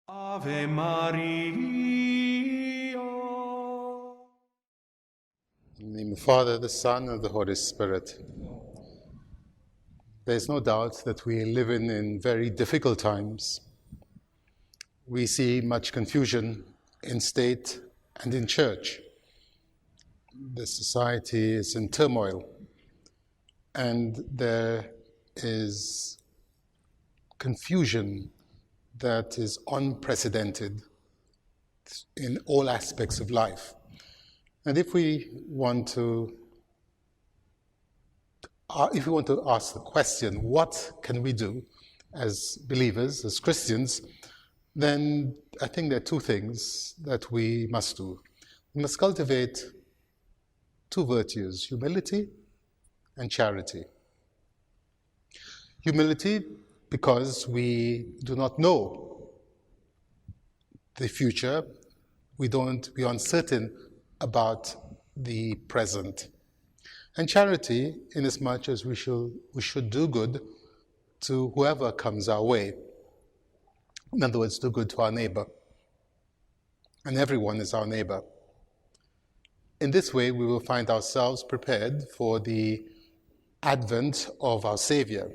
Ave Maria. In the name of the Father, the Son, and the Holy Spirit. There's no doubt that we live in very difficult times. We see much confusion in state and in church. The society is in turmoil, and there is confusion that is unprecedented in all aspects of life. And if we want to ask the question, what can we do as believers, as Christians, then I think there are two things that we must do. We must cultivate two virtues, humility and charity. Humility because we do not know the future, we are uncertain about the present. And charity, inasmuch as we should do good to whoever comes our way. In other words, do good to our neighbor. And everyone is our neighbor. In this way, we will find ourselves prepared for the advent of our Savior,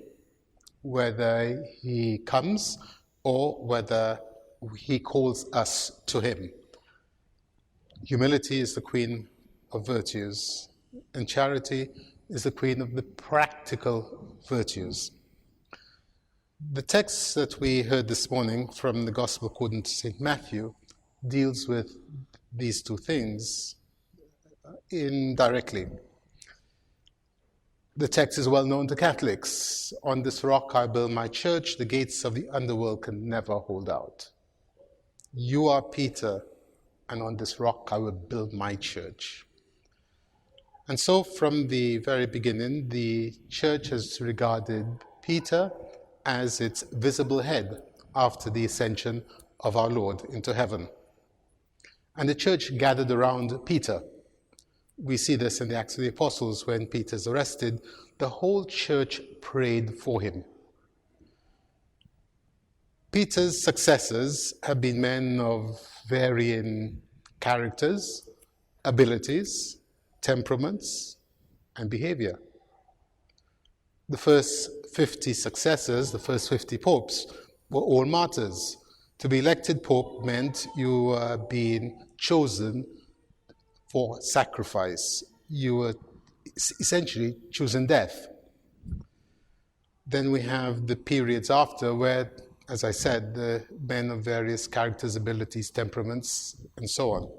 whether he comes or whether he calls us to him. Humility is the queen of virtues, and charity is the queen of the practical virtues. The text that we heard this morning from the Gospel according to St. Matthew deals with these two things indirectly. The text is well known to Catholics. On this rock I build my church, the gates of the underworld can never hold out. You are Peter, and on this rock I will build my church. And so from the very beginning, the church has regarded Peter as its visible head after the ascension of our Lord into heaven. And the church gathered around Peter. We see this in the Acts of the Apostles when Peter is arrested. The whole church prayed for him. Peter's successors have been men of varying characters, abilities, temperaments, and behavior. The first 50 successors, the first 50 popes, were all martyrs. To be elected pope meant you were being chosen for sacrifice. You were essentially choosing death. Then we have the periods after where, as I said, the men of various characters, abilities, temperaments, and so on.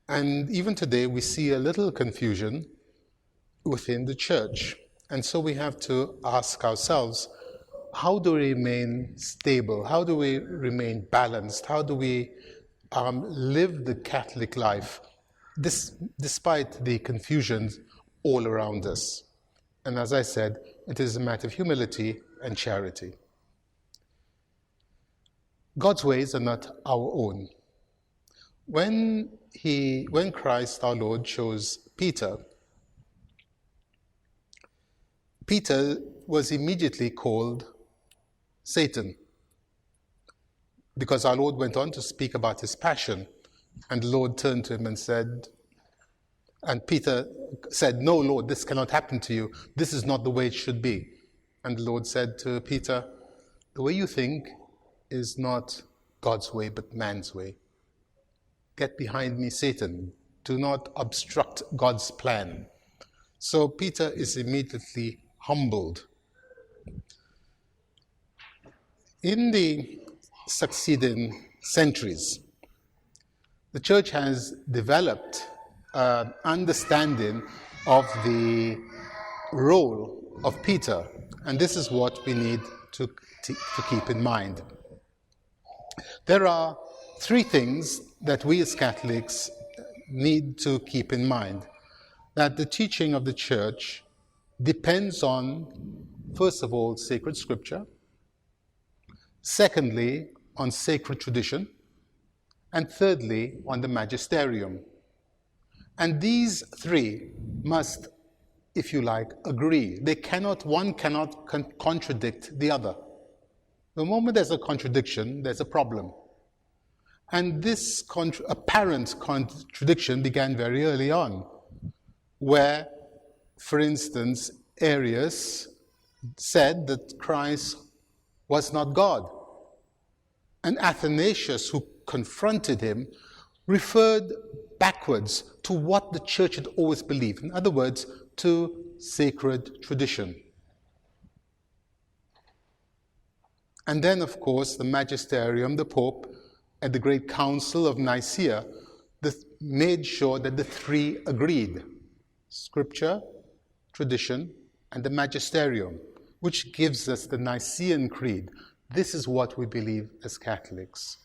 And even today we see a little confusion within the church. And so we have to ask ourselves, how do we remain stable? How do we remain balanced? How do we live the Catholic life despite the confusions all around us? And as I said, it is a matter of humility and charity. God's ways are not our own. When Christ our Lord chose Peter, Peter was immediately called Satan, because our Lord went on to speak about his passion, and the Lord turned to him and said, and Peter said, "No, Lord, this cannot happen to you. This is not the way it should be." And the Lord said to Peter, "The way you think is not God's way, but man's way. Get behind me, Satan. Do not obstruct God's plan." So Peter is immediately humbled. In the succeeding centuries, the church has developed an understanding of the role of Peter, and this is what we need to keep in mind. There are three things that we as Catholics need to keep in mind. That the teaching of the church depends on, first of all, sacred scripture, secondly, on sacred tradition, and thirdly, on the Magisterium. And these three must, if you like, agree. One cannot contradict the other. The moment there's a contradiction, there's a problem. And this apparent contradiction began very early on, where, for instance, Arius said that Christ was not God. And Athanasius, who confronted him, referred backwards to what the church had always believed. In other words, to sacred tradition. And then, of course, the Magisterium, the Pope, at the Great Council of Nicaea, made sure that the three agreed: Scripture, tradition, and the Magisterium, which gives us the Nicene Creed. This is what we believe as Catholics.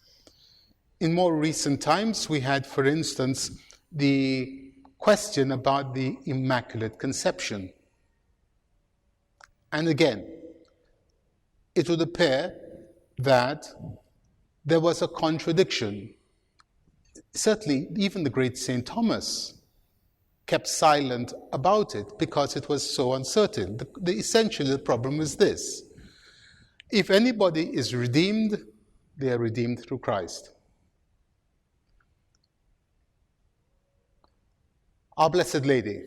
In more recent times, we had, for instance, the question about the Immaculate Conception. And again, it would appear that there was a contradiction. Certainly, even the great St. Thomas kept silent about it because it was so uncertain. Essentially, the problem is this: if anybody is redeemed, they are redeemed through Christ. Our Blessed Lady,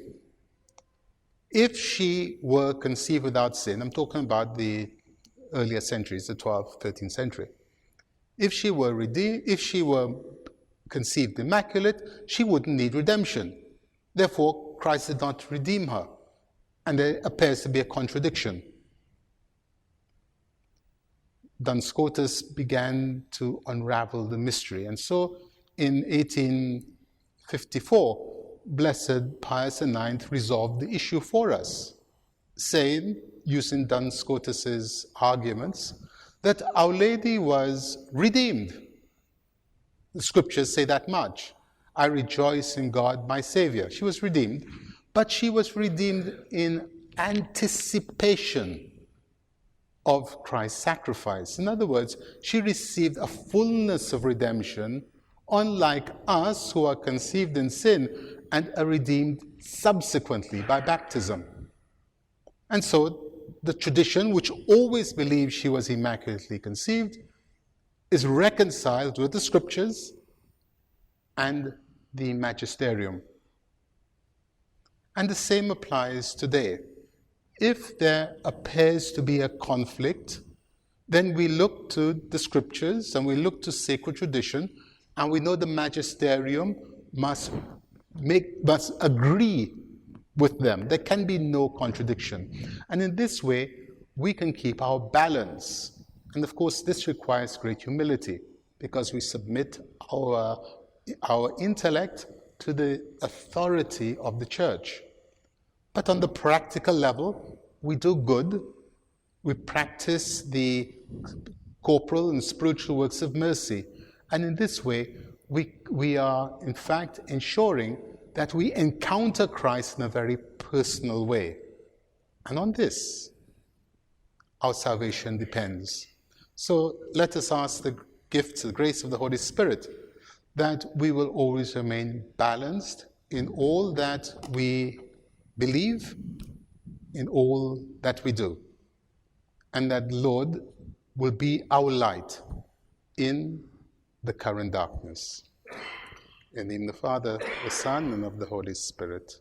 if she were conceived without sin, I'm talking about the earlier centuries, the 12th, 13th century. If she were conceived immaculate, she wouldn't need redemption. Therefore, Christ did not redeem her. And there appears to be a contradiction. Duns Scotus began to unravel the mystery. And so in 1854, Blessed Pius IX resolved the issue for us, saying, using Duns Scotus's arguments, that Our Lady was redeemed. The scriptures say that much. I rejoice in God, my Savior. She was redeemed, but she was redeemed in anticipation of Christ's sacrifice. In other words, she received a fullness of redemption, unlike us who are conceived in sin and are redeemed subsequently by baptism. And so the tradition, which always believed she was immaculately conceived, is reconciled with the scriptures and the Magisterium. And the same applies today. If there appears to be a conflict, then we look to the scriptures and we look to sacred tradition, and we know the Magisterium must agree with them. There can be no contradiction. And in this way, we can keep our balance. And of course, this requires great humility, because we submit our intellect to the authority of the church. But on the practical level, we do good. We practice the corporal and spiritual works of mercy. And in this way, we are, in fact, ensuring that we encounter Christ in a very personal way. And on this, our salvation depends. So let us ask the gift, the grace of the Holy Spirit, that we will always remain balanced in all that we believe, in all that we do. And that Lord will be our light in the current darkness. In the name of the Father, the Son, and of the Holy Spirit.